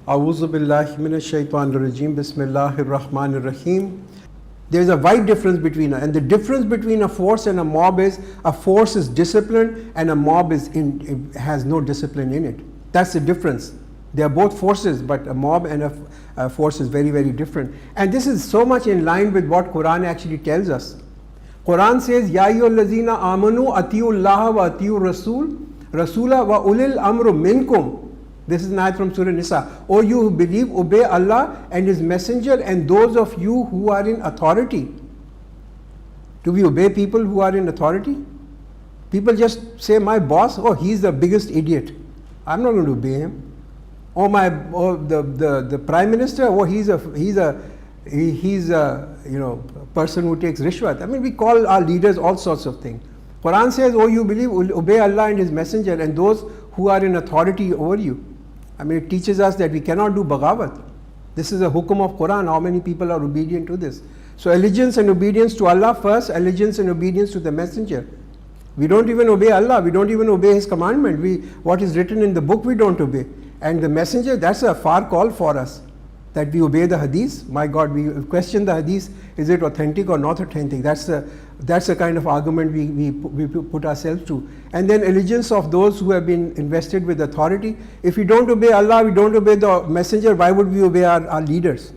A'udhu billahi minash shaitanir rajim. Bismillahir rahmanir rahim. There is a wide difference between, and the difference between a force and a mob is, a force is disciplined and a mob has no discipline in it. That's the difference. They are both forces, but a mob and a force is very, very different. And this is so much in line with what Quran actually tells us. Quran says, Ya ayyuhallazina amanu atiu Allah wa atiu Rasula wa ulil amru minkum. This is an ayat from Surah Nisa. O you who believe, obey Allah and His Messenger and those of you who are in authority. Do we obey people who are in authority? People just say, my boss, oh, he's the biggest idiot. I'm not going to obey him. Oh, the prime minister, oh, he's a person who takes rishwat. I mean, we call our leaders all sorts of things. Quran says, oh, you believe, obey Allah and His Messenger and those who are in authority over you. I mean, it teaches us that we cannot do baghawat. This is a hukum of Quran. How many people are obedient to this? So allegiance and obedience to Allah first, allegiance and obedience to the Messenger. We don't even obey Allah. We don't even obey His commandment. What is written in the book, we don't obey. And the Messenger, that's a far call for us, that we obey the hadith. My God, we question the hadith, is it authentic or not authentic? That's the kind of argument we put ourselves to. And then allegiance of those who have been invested with authority. If we don't obey Allah, we don't obey the Messenger, why would we obey our leaders?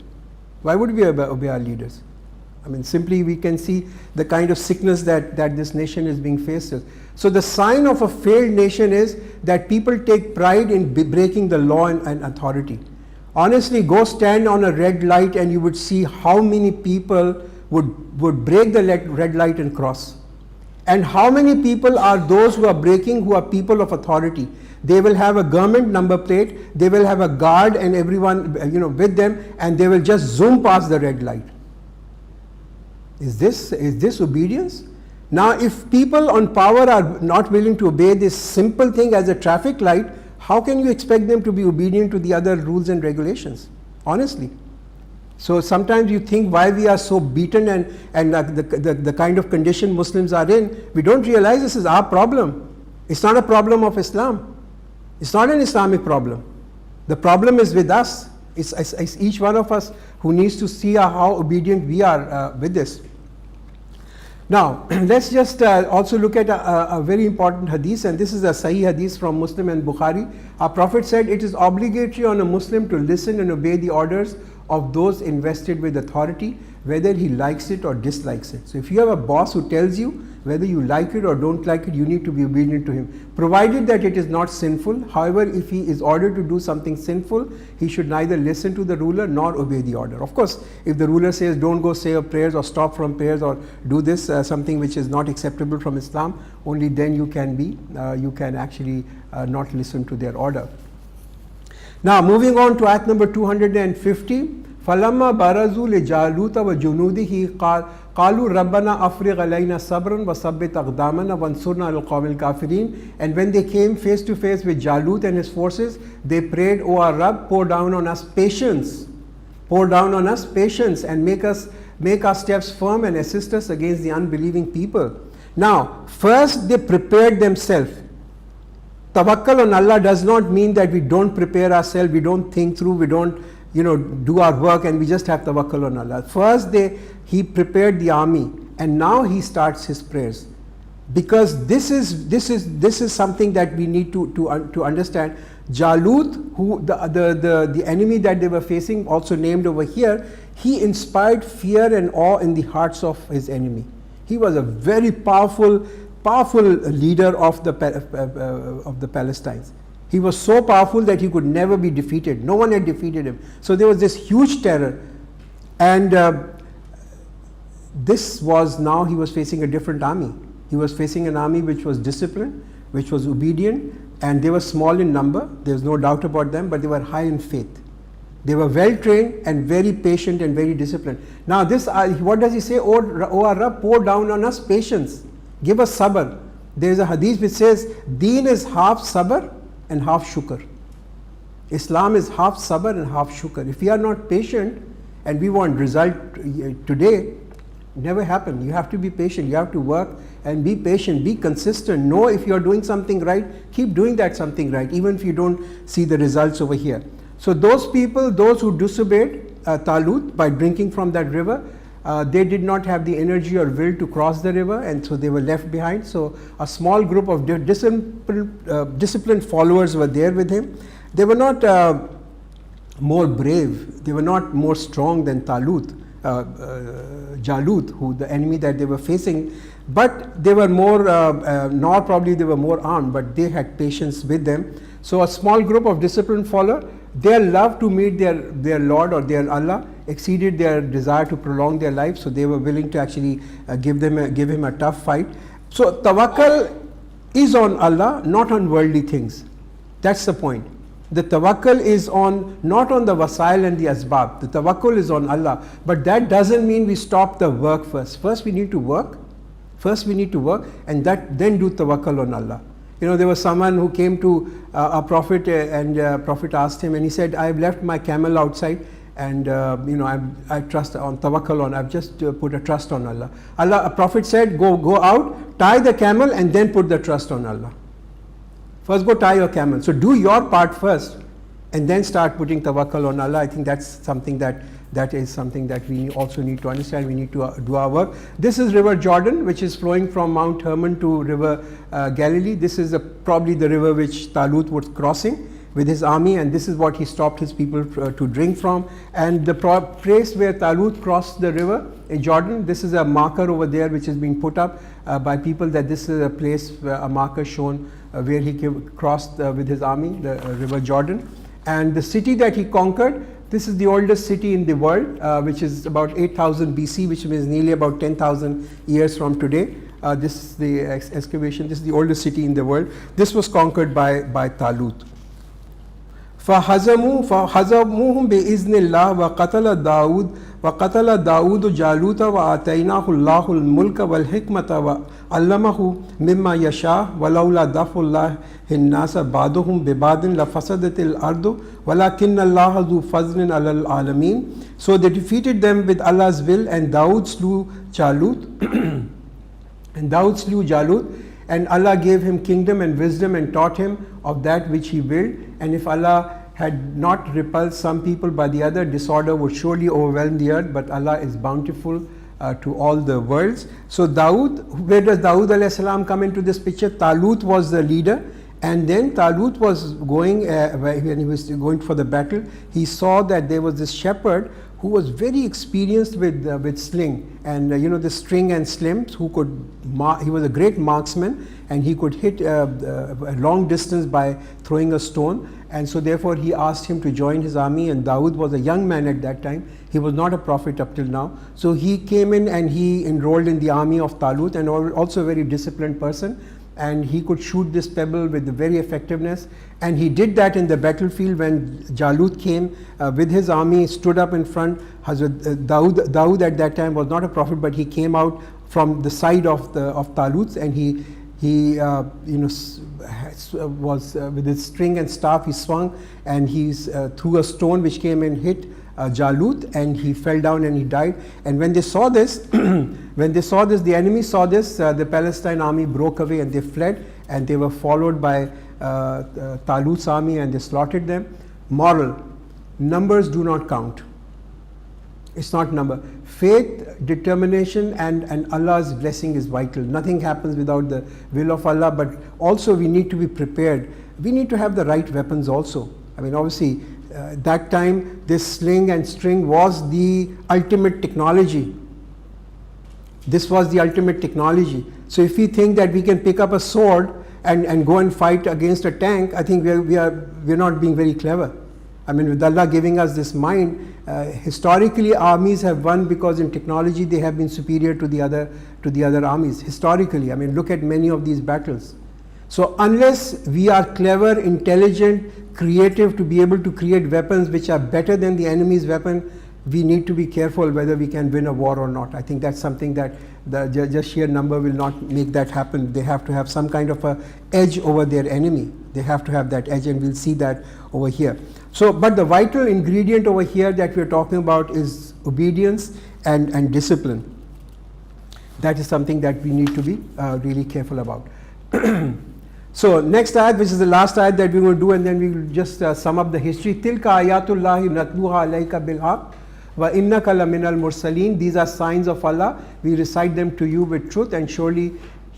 Why would we obey our leaders? I mean, simply we can see the kind of sickness that this nation is being faced with. So the sign of a failed nation is that people take pride in breaking the law and authority. Honestly, go stand on a red light and you would see how many people would break the red light and cross. And how many people are those who are breaking, who are people of authority. They will have a government number plate, they will have a guard and everyone with them, and they will just zoom past the red light. Is this obedience? Now if people on power are not willing to obey this simple thing as a traffic light, how can you expect them to be obedient to the other rules and regulations? Honestly. So sometimes you think why we are so beaten and the kind of condition Muslims are in, we don't realize this is our problem. It's not a problem of Islam. It's not an Islamic problem. The problem is with us. It's each one of us who needs to see how obedient we are with this. Now, let's just also look at a very important hadith, and this is a Sahih hadith from Muslim and Bukhari. Our Prophet said, it is obligatory on a Muslim to listen and obey the orders of those invested with authority, whether he likes it or dislikes it. So if you have a boss who tells you whether you like it or don't like it, you need to be obedient to him, provided that it is not sinful. However, if he is ordered to do something sinful, he should neither listen to the ruler nor obey the order. Of course, if the ruler says don't go say your prayers or stop from prayers or do this something which is not acceptable from Islam, only then you can actually not listen to their order. Now moving on to ayat number 250. فَلَمَّا بَرَزُوا لِجَالُوتَ وَجُنُودِهِ قَالُوا رَبَّنَا أَفْرِغْ عَلَيْنَا صَبْرًا وَثَبِّتْ أَقْدَامَنَا وَانصُرْنَا عَلَى الْقَوْمِ الْكَافِرِينَ. And when they came face to face with Jalut and his forces, they prayed, O our Rabb, pour down on us patience. Pour down on us patience and make our steps firm and assist us against the unbelieving people. Now, first they prepared themselves. Tawakkal on Allah does not mean that we don't prepare ourselves, we don't think through, we don't do our work and we just have tawakkal on Allah. First he prepared the army and now he starts his prayers, because this is something that we need to understand. Jalut, who the enemy that they were facing, also named over here, he inspired fear and awe in the hearts of his enemy. He was a very powerful leader of the Palestinians. He was so powerful that he could never be defeated. No one had defeated him. So there was this huge terror. And now he was facing a different army. He was facing an army which was disciplined, which was obedient, and they were small in number. There's no doubt about them, but they were high in faith. They were well trained and very patient and very disciplined. Now this, what does he say? O our Rabb, pour down on us patience. Give us sabr. There is a hadith which says, Deen is half sabr and half shukr. Islam is half sabr and half shukr. If we are not patient and we want result today, never happen. You have to be patient. You have to work and be patient. Be consistent. Know if you are doing something right, keep doing that something right, even if you don't see the results over here. So those people, those who disobeyed Talut by drinking from that river, they did not have the energy or will to cross the river, and so they were left behind. So a small group of disciplined followers were there with him. They were not more brave, they were not more strong than Talut, Jalut, who the enemy that they were facing, but they were more, nor probably they were more armed, but they had patience with them. So a small group of disciplined followers, their love to meet their Lord or their Allah exceeded their desire to prolong their life, so they were willing to actually give him a tough fight. So tawakkul is on Allah, not on worldly things. That's the point. The tawakkul is not on the wasail and the asbab. The tawakkul is on Allah, but that doesn't mean we stop the work first. First we need to work, and then do tawakkul on Allah. You know, there was someone who came to a prophet, and prophet asked him, and he said, I've left my camel outside, and I trust on tawakkul on, I've just put a trust on Allah. A prophet said, go out, tie the camel, and then put the trust on Allah. First go tie your camel. So do your part first, and then start putting tawakkul on Allah. I think that's something that is something that we also need to understand. We need to do our work. This is River Jordan, which is flowing from Mount Hermon to River Galilee. This is probably the river which Talut was crossing with his army, and this is what he stopped his people to drink from. And the place where Talut crossed the river in Jordan, this is a marker over there which has been put up by people, that this is a place, a marker shown where he crossed with his army, the River Jordan. And the city that he conquered, this is the oldest city in the world, which is about 8000 BC, which means nearly about 10,000 years from today. This is the excavation. This is the oldest city in the world. This was conquered by Talut. فَهَزَمُوهُمْ بِإِذْنِ اللَّهِ وَقَتَلَ دَاوُدُ جَالُوتَ وَآتَيْنَاهُ اللَّهُ الْمُلْكَ وَالْحِكْمَةَ وَعَلَّمَهُ مِمَّا يَشَاءُ وَلَوْلَا دَفْعُ اللَّهِ النَّاسَ بَعْضُهُمْ بِبَعْضٍ لَفَسَدَتِ الْأَرْضُ وَلَكِنَّ اللَّهَ ذُو فَضْلٍ عَلَى الْعَالَمِينَ. So they defeated them with Allah's will, and Daud slew Jalut. And Allah gave him kingdom and wisdom and taught him of that which he willed. And if Allah had not repulsed some people by the other, disorder would surely overwhelm the earth, but Allah is bountiful to all the worlds. So Daud, where does Daud alayhi salam come into this picture? Talut was the leader, and then Talut was going, when he was going for the battle, he saw that there was this shepherd who was very experienced with sling, and the string and slims, he was a great marksman, and he could hit a long distance by throwing a stone. And so therefore he asked him to join his army, and Daud was a young man at that time. He was not a prophet up till now. So he came in and he enrolled in the army of Talut, and also a very disciplined person, and he could shoot this pebble with very effectiveness. And he did that in the battlefield when Jalut came with his army, stood up in front. Hazrat Daud at that time was not a prophet, but he came out from the side of Talut, and he was with his string and staff, he swung, and he threw a stone which came and hit Jalut, and he fell down and he died. And when they saw this, the enemy saw this, the Palestine army broke away and they fled, and they were followed by Talut's army, and they slaughtered them. Moral: numbers do not count. It's not number. Faith, determination, and Allah's blessing is vital. Nothing happens without the will of Allah, but also we need to be prepared. We need to have the right weapons also. I mean, obviously, that time this sling and string was the ultimate technology. This was the ultimate technology. So if we think that we can pick up a sword and go and fight against a tank, I think we're not being very clever. I mean, with Allah giving us this mind, historically armies have won because in technology they have been superior to the other armies. Historically, I mean, look at many of these battles. So unless we are clever, intelligent, creative to be able to create weapons which are better than the enemy's weapon, we need to be careful whether we can win a war or not. I think that's something that just sheer number will not make that happen. They have to have some kind of a edge over their enemy. They have to have that edge, and we'll see that over here. So, but the vital ingredient over here that we're talking about is obedience and discipline. That is something that we need to be really careful about. So next ayat, which is the last ayat that we're going to do, and then we will just sum up the history. Tilka ayatullahi natluha alayka bilhaq wa innaka laminal mursaleen. These are signs of Allah. We recite them to you with truth, and surely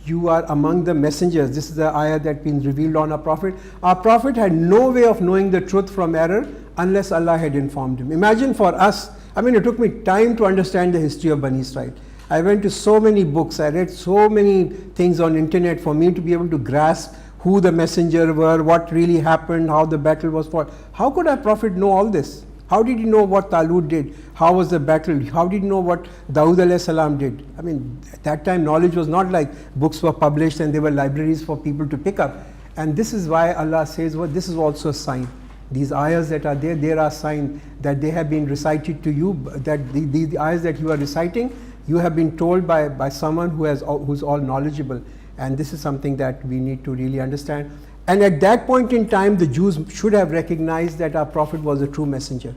you are among the messengers. This is the ayah that been revealed on our Prophet. Our Prophet had no way of knowing the truth from error unless Allah had informed him. Imagine for us, I mean, it took me time to understand the history of Bani Israel. I went to so many books, I read so many things on internet for me to be able to grasp who the messenger were, what really happened, how the battle was fought. How could our Prophet know all this? How did he know what Talut did? How was the battle? How did he know what Dawood alayhi salam did? I mean, at that time knowledge was not like books were published and there were libraries for people to pick up. And this is why Allah says, well, this is also a sign. These ayahs that are there, they are a sign that they have been recited to you, that the ayahs that you are reciting, you have been told by someone who's all knowledgeable. And this is something that we need to really understand. And at that point in time, the Jews should have recognized that our Prophet was a true messenger.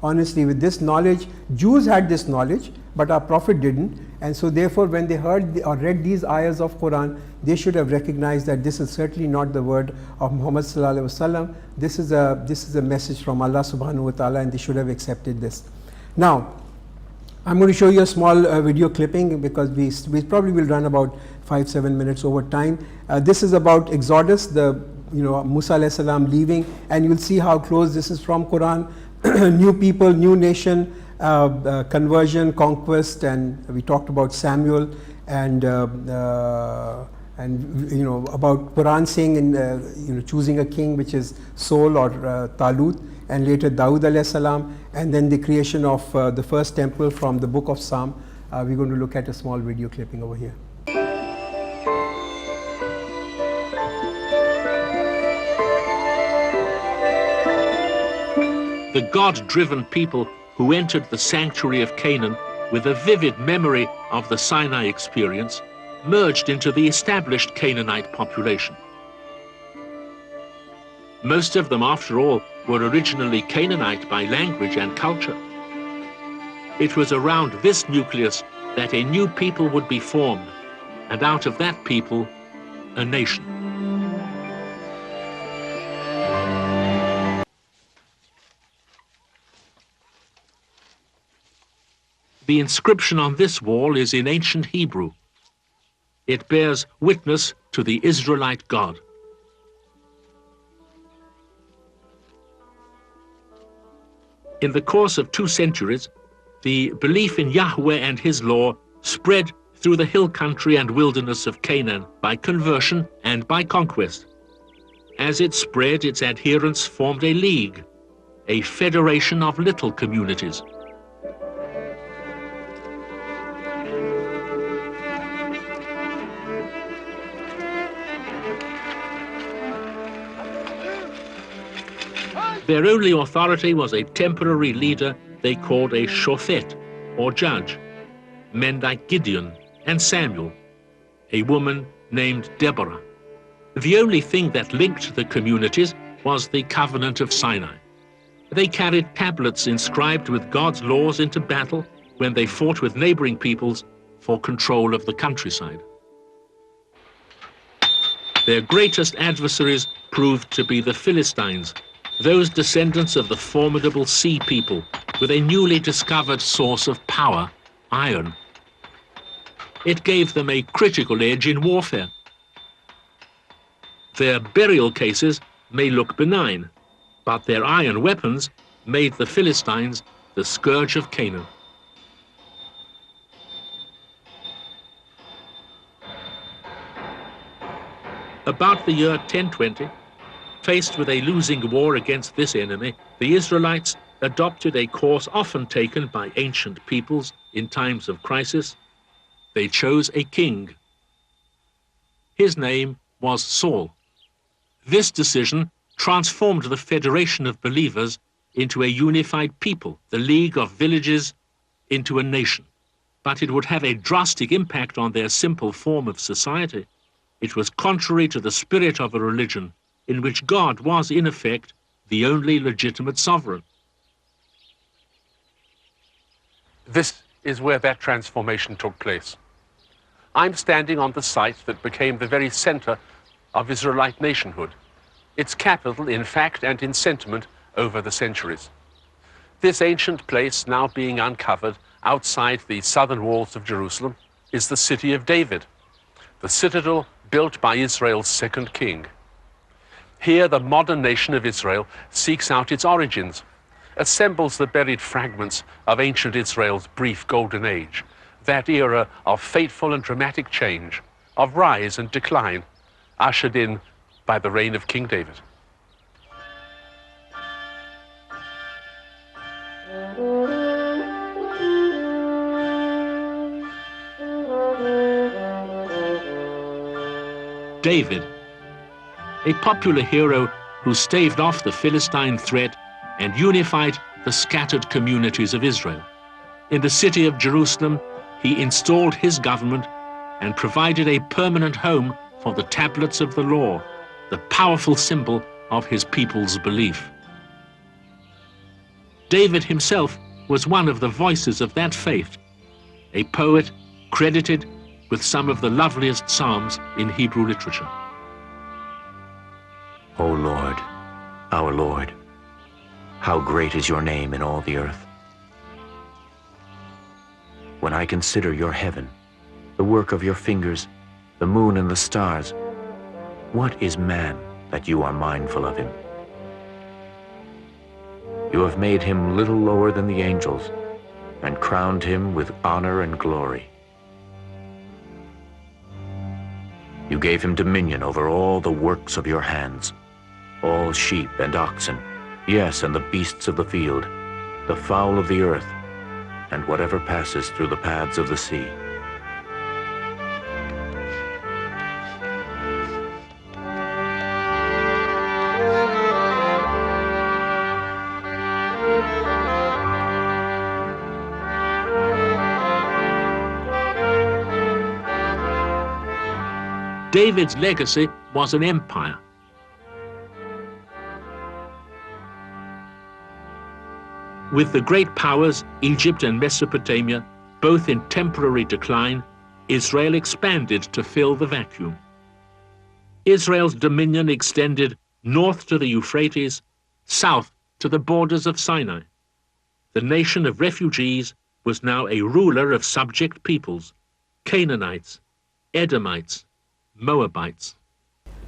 Honestly, with this knowledge, Jews had this knowledge, but our Prophet didn't. And so therefore, when they heard or read these ayahs of Quran, they should have recognized that this is certainly not the word of Muhammad sallallahu alaihi wasallam. This is a message from Allah subhanahu wa ta'ala, and they should have accepted this. Now, I'm going to show you a small video clipping because we probably will run about 5-7 minutes over time. This is about Exodus, Musa alayhi salam leaving, and you'll see how close this is from Quran. New people, new nation, conversion, conquest, and we talked about Samuel and about Quran saying in choosing a king, which is Saul or Talut, and later Dawood alayhi salam, and then the creation of the first temple from the book of Psalm. We're going to look at a small video clipping over here. The God-driven people who entered the sanctuary of Canaan with a vivid memory of the Sinai experience merged into the established Canaanite population. Most of them, after all, were originally Canaanite by language and culture. It was around this nucleus that a new people would be formed, and out of that people, a nation. The inscription on this wall is in ancient Hebrew. It bears witness to the Israelite God. In the course of 2 centuries, the belief in Yahweh and his law spread through the hill country and wilderness of Canaan by conversion and by conquest. As it spread, its adherents formed a league, a federation of little communities. Their only authority was a temporary leader they called a shofet, or judge, men like Gideon and Samuel, a woman named Deborah. The only thing that linked the communities was the covenant of Sinai. They carried tablets inscribed with God's laws into battle when they fought with neighboring peoples for control of the countryside. Their greatest adversaries proved to be the Philistines, those descendants of the formidable sea people with a newly discovered source of power, iron. It gave them a critical edge in warfare. Their burial cases may look benign, but their iron weapons made the Philistines the scourge of Canaan. About the year 1020, faced with a losing war against this enemy, the Israelites adopted a course often taken by ancient peoples in times of crisis. They chose a king. His name was Saul. This decision transformed the federation of believers into a unified people, the league of villages into a nation. But it would have a drastic impact on their simple form of society. It was contrary to the spirit of a religion in which God was, in effect, the only legitimate sovereign. This is where that transformation took place. I'm standing on the site that became the very center of Israelite nationhood, its capital in fact and in sentiment over the centuries. This ancient place now being uncovered outside the southern walls of Jerusalem is the city of David, the citadel built by Israel's second king. Here the modern nation of Israel seeks out its origins, assembles the buried fragments of ancient Israel's brief golden age, that era of fateful and dramatic change, of rise and decline, ushered in by the reign of King David. David, a popular hero who staved off the Philistine threat and unified the scattered communities of Israel. In the city of Jerusalem, he installed his government and provided a permanent home for the tablets of the law, the powerful symbol of his people's belief. David himself was one of the voices of that faith, a poet credited with some of the loveliest psalms in Hebrew literature. O Lord, our Lord, how great is your name in all the earth. When I consider your heaven, the work of your fingers, the moon and the stars, what is man that you are mindful of him? You have made him little lower than the angels and crowned him with honor and glory. You gave him dominion over all the works of your hands, all sheep and oxen, yes, and the beasts of the field, the fowl of the earth, and whatever passes through the paths of the sea. David's legacy was an empire. With the great powers, Egypt and Mesopotamia, both in temporary decline, Israel expanded to fill the vacuum. Israel's dominion extended north to the Euphrates, south to the borders of Sinai. The nation of refugees was now a ruler of subject peoples, Canaanites, Edomites, Moabites.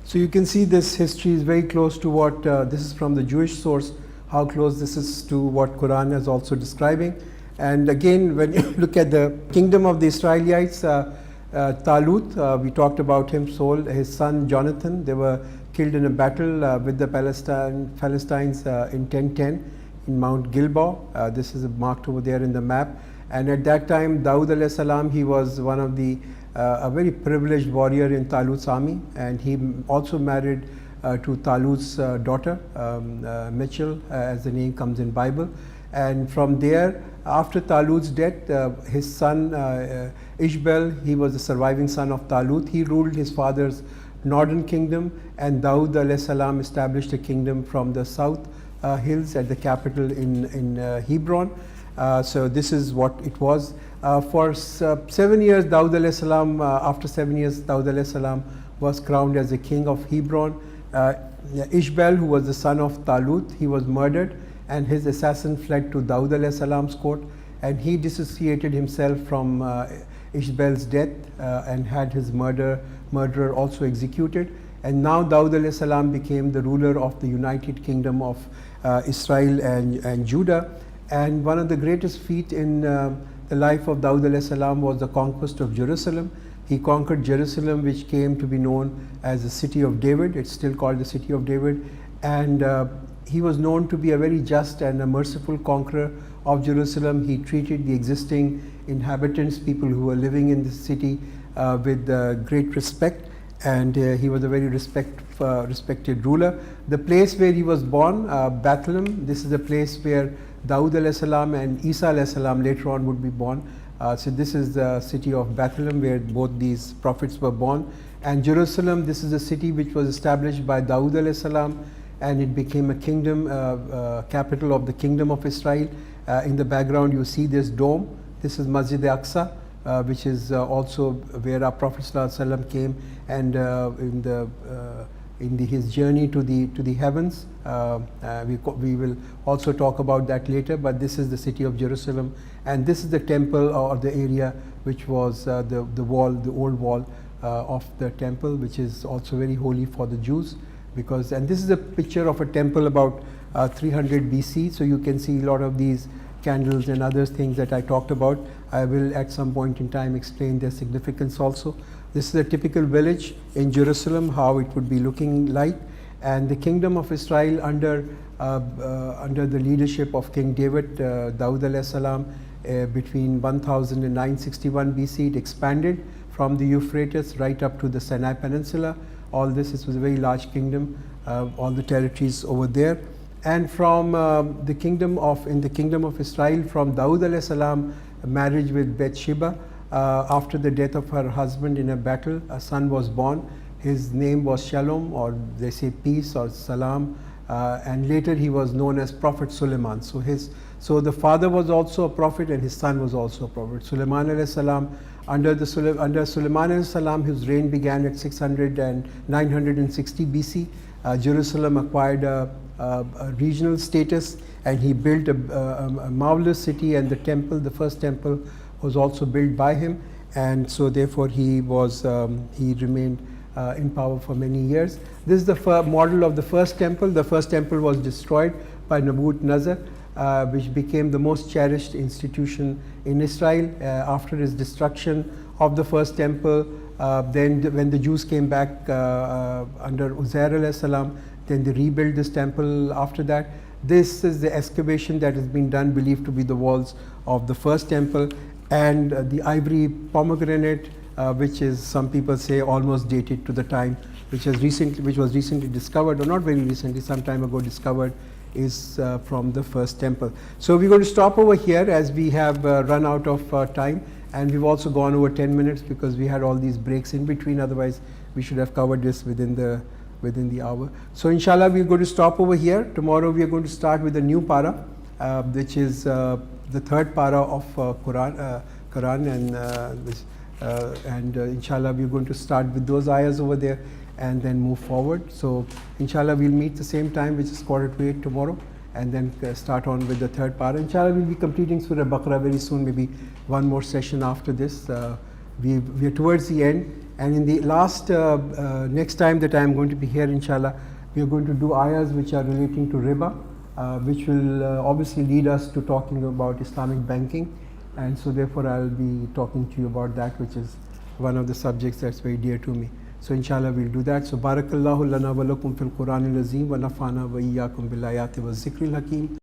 So you can see this history is very close to what, this is from the Jewish source, how close this is to what Quran is also describing. And again, when you look at the kingdom of the Israelites, Talut, we talked about him, sold his son Jonathan. They were killed in a battle with the Philistines in 1010 in Mount Gilboa. This is marked over there in the map. And at that time, Daud alayhi salam, he was one of the a very privileged warrior in Talut's army, and he also married to Talut's daughter, Mitchell, as the name comes in Bible. And from there, after Talut's death, his son Ishbel, he was the surviving son of Talut. He ruled his father's northern kingdom, and Daud alayhi salam established a kingdom from the south hills at the capital in Hebron. So this is what it was. For 7 years, Daud alayhi salam, after 7 years, Daud alayhi salam was crowned as the king of Hebron. Ishbel, who was the son of Talut, he was murdered, and his assassin fled to Daud alayhi salam's court, and he dissociated himself from Ishbel's death and had his murderer also executed. And now Daud alayhi salam became the ruler of the United Kingdom of Israel and Judah. And one of the greatest feats in the life of Daud alayhi salam was the conquest of Jerusalem. He conquered Jerusalem, which came to be known as the city of David. It's still called the city of David. And he was known to be a very just and a merciful conqueror of Jerusalem. He treated the existing inhabitants, people who were living in the city, with great respect. And he was a very respected ruler. The place where he was born, Bethlehem, this is the place where Daud alayhi salam and Isa alayhi salam later on would be born. So this is the city of Bethlehem where both these prophets were born. And Jerusalem, this is a city which was established by Daud alayhi salam, and it became a kingdom, capital of the kingdom of Israel. In the background you see this dome. This is Masjid Aqsa, which is also where our Prophet ﷺ came, and in his journey to the heavens. We will also talk about that later, but this is the city of Jerusalem, and this is the temple or the area which was the old wall of the temple, which is also very holy for the Jews, and this is a picture of a temple about 300 BC. So you can see a lot of these candles and other things that I talked about. I will at some point in time explain their significance also. This is a typical village in Jerusalem, how it would be looking like, and the kingdom of Israel under the leadership of King David, Dour alayhi salam, between 1000 and 961 BC, it expanded from the Euphrates right up to the Sinai Peninsula. All this was a very large kingdom, all the territories over there. And from the kingdom of Israel, from Daud alayhi salam marriage with Bathsheba, after the death of her husband in a battle, a son was born. His name was Shalom, or they say peace or salam, and later he was known as Prophet Suleiman. So the father was also a prophet and his son was also a prophet. Suleiman alayhi salam, under Suleiman alayhi salam, his reign began at 600 and 960 BC. Jerusalem acquired a regional status, and he built a marvelous city, and the first temple was also built by him, and so therefore he remained in power for many years. This is the model of the first temple. The first temple was destroyed by Nebuchadnezzar, which became the most cherished institution in Israel. After his destruction of the first temple, then when the Jews came back under Uzair alayhi salam, then they rebuilt this temple after that. This is the excavation that has been done, believed to be the walls of the first temple, and the ivory pomegranate, which is, some people say, almost dated to the time which was recently discovered, or not very recently, some time ago discovered, is from the first temple. So we're going to stop over here as we have run out of time, and we've also gone over 10 minutes because we had all these breaks in between. Otherwise we should have covered this within the hour. So inshallah we're going to stop over here. Tomorrow we are going to start with a new para, which is the third para of Quran, and inshallah we're going to start with those ayahs over there and then move forward. So inshallah we'll meet the same time, which is 7:45 tomorrow, and then start on with the third para. Inshallah we'll be completing Surah Baqarah very soon, maybe one more session after this. We are towards the end, and in the last next time that I am going to be here, inshallah, we are going to do ayahs which are relating to riba, which will obviously lead us to talking about Islamic banking, and so therefore I'll be talking to you about that, which is one of the subjects that's very dear to me. So inshallah we'll do that. So barakallahu lana wa lakum fil Quran al-Azim wa nafana wa iyyakum bil ayati wa zikril hakim.